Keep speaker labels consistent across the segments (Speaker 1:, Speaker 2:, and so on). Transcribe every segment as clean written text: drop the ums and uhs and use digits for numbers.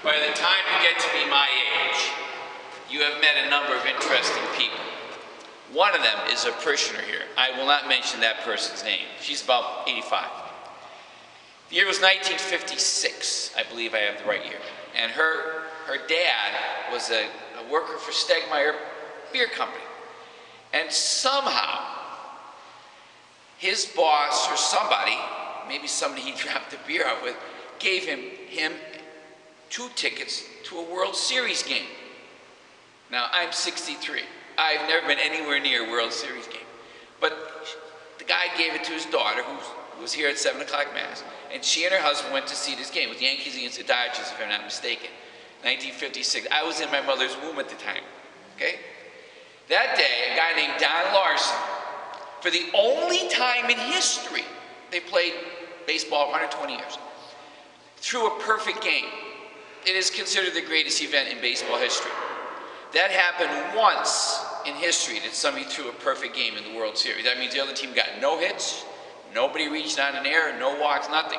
Speaker 1: By the time you get to be my age, you have met a number of interesting people. One of them is a parishioner here. I will not mention that person's name. She's about 85. The year was 1956. I believe I have the right year. And her dad was a worker for Stegmeyer Beer Company. And somehow, his boss or somebody, maybe somebody he dropped the beer out with, gave him 2 tickets to a World Series game. Now, I'm 63. I've never been anywhere near a World Series game. But the guy gave it to his daughter, who was here at 7 o'clock Mass, and she and her husband went to see this game with the Yankees against the Dodgers, if I'm not mistaken. 1956. I was in my mother's womb at the time, okay? That day, a guy named Don Larson, for the only time in history, they played baseball 120 years, threw a perfect game. It is considered the greatest event in baseball history. That happened once in history that somebody threw a perfect game in the World Series. That means the other team got no hits, nobody reached on an error, no walks, nothing.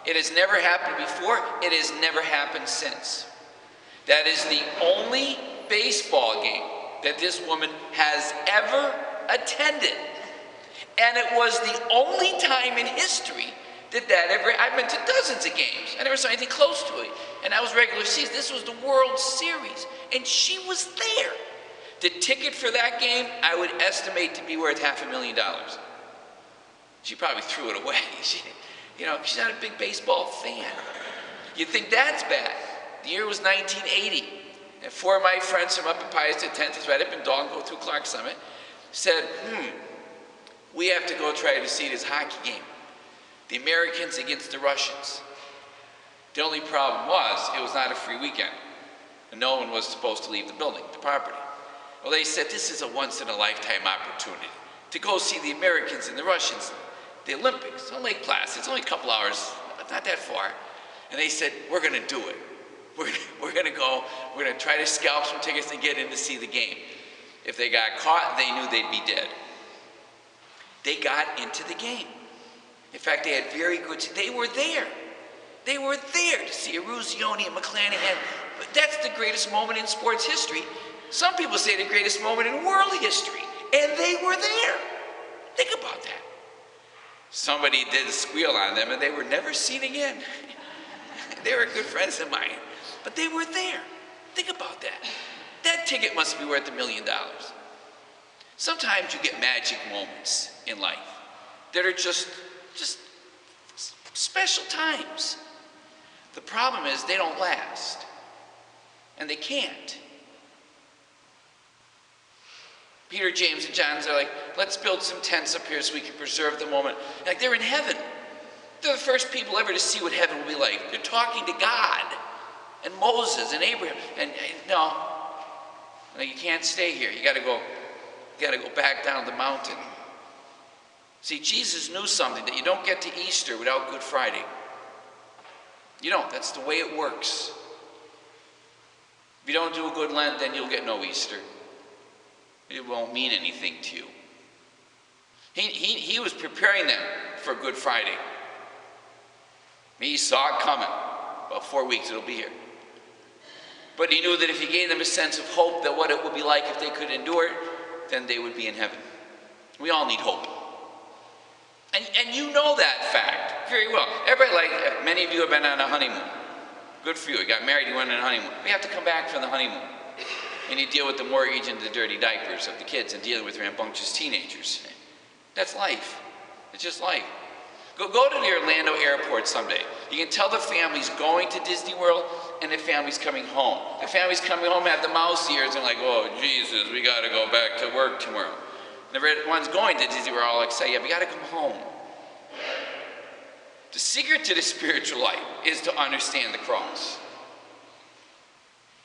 Speaker 1: It has never happened before. It has never happened since. That is the only baseball game that this woman has ever attended. And it was the only time in history that ever, I've been to dozens of games. I never saw anything close to it. And that was regular season. This was the World Series. And she was there. The ticket for that game, I would estimate to be worth $500,000. She probably threw it away. She's not a big baseball fan. You'd think that's bad. The year was 1980. And 4 of my friends from up at Pius X, right up in Dalton, go through Clark Summit, said, we have to go try to see this hockey game. The Americans against the Russians. The only problem was, it was not a free weekend. And no one was supposed to leave the building, the property. Well, they said, this is a once-in-a-lifetime opportunity to go see the Americans and the Russians. The Olympics, on Lake Placid. It's only a couple hours, not that far. And they said, we're going to do it. We're going to go, we're going to try to scalp some tickets and get in to see the game. If they got caught, they knew they'd be dead. They got into the game. In fact, they had very good, they were there. They were there to see Eruzione and McClanahan. But that's the greatest moment in sports history. Some people say the greatest moment in world history. And they were there. Think about that. Somebody did squeal on them and they were never seen again. They were good friends of mine. But they were there. Think about that. That ticket must be worth $1 million. Sometimes you get magic moments in life that are just special times. The problem is they don't last. And they can't. Peter, James, and John are like, let's build some tents up here so we can preserve the moment. Like, they're in heaven. They're the first people ever to see what heaven will be like. They're talking to God and Moses and Abraham. And no, you can't stay here. You got to go back down the mountain. See, Jesus knew something, that you don't get to Easter without Good Friday. You don't. That's the way it works. If you don't do a good Lent, then you'll get no Easter. It won't mean anything to you. He was preparing them for Good Friday. He saw it coming. About 4 weeks it'll be here. But he knew that if he gave them a sense of hope that what it would be like if they could endure it, then they would be in heaven. We all need hope. And you know that fact very well. Everybody, many of you have been on a honeymoon. Good for you. You got married, you went on a honeymoon. We have to come back from the honeymoon. And you deal with the mortgage and the dirty diapers of the kids and dealing with rambunctious teenagers. That's life. It's just life. Go to the Orlando airport someday. You can tell the family's going to Disney World and the family's coming home. The family's coming home have the mouse ears and like, oh, Jesus, we got to go back to work tomorrow. And the ones going to Disney World are all like, say, yeah, we got to come home. The secret to the spiritual life is to understand the cross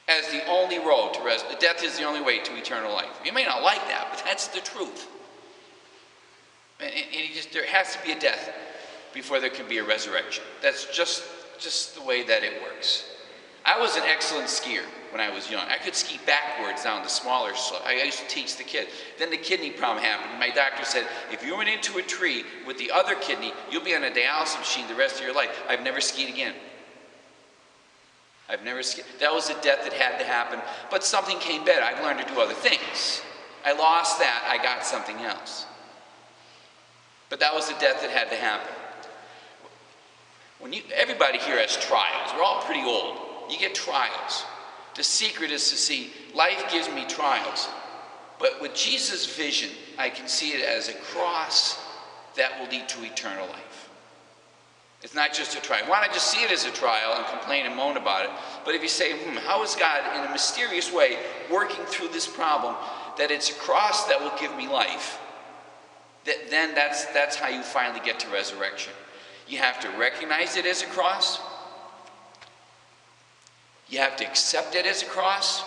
Speaker 1: as the only road to resurrection. Death is the only way to eternal life. You may not like that, but that's the truth. And there has to be a death before there can be a resurrection. That's just the way that it works. I was an excellent skier when I was young. I could ski backwards down the smaller slope. I used to teach the kids. Then the kidney problem happened. My doctor said, if you went into a tree with the other kidney, you'll be on a dialysis machine the rest of your life. I've never skied again. I've never skipped. That was a death that had to happen, but something came better. I've learned to do other things. I lost that, I got something else. But that was the death that had to happen. Everybody here has trials. We're all pretty old. You get trials. The secret is to see, life gives me trials. But with Jesus' vision, I can see it as a cross that will lead to eternal life. It's not just a trial. Why not just see it as a trial and complain and moan about it? But if you say, how is God in a mysterious way working through this problem, that it's a cross that will give me life, then that's how you finally get to resurrection. You have to recognize it as a cross. You have to accept it as a cross.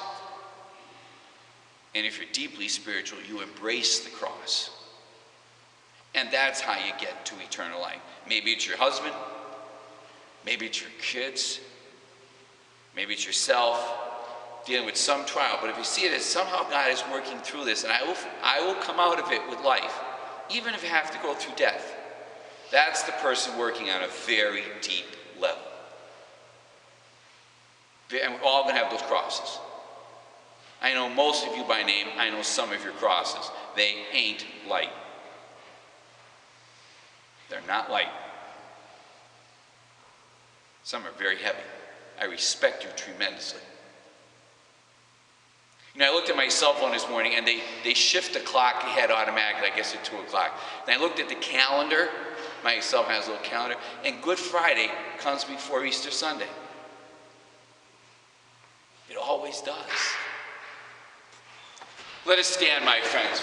Speaker 1: And if you're deeply spiritual, you embrace the cross. And that's how you get to eternal life. Maybe it's your husband. Maybe it's your kids. Maybe it's yourself dealing with some trial. But if you see it as somehow God is working through this, and I will come out of it with life, even if I have to go through death. That's the person working on a very deep level. And we're all going to have those crosses. I know most of you by name. I know some of your crosses. They ain't light. They're not light. Some are very heavy. I respect you tremendously. I looked at my cell phone this morning, and they shift the clock ahead automatically, I guess, at 2 o'clock. And I looked at the calendar. My cell phone has a little calendar. And Good Friday comes before Easter Sunday. It always does. Let us stand, my friends.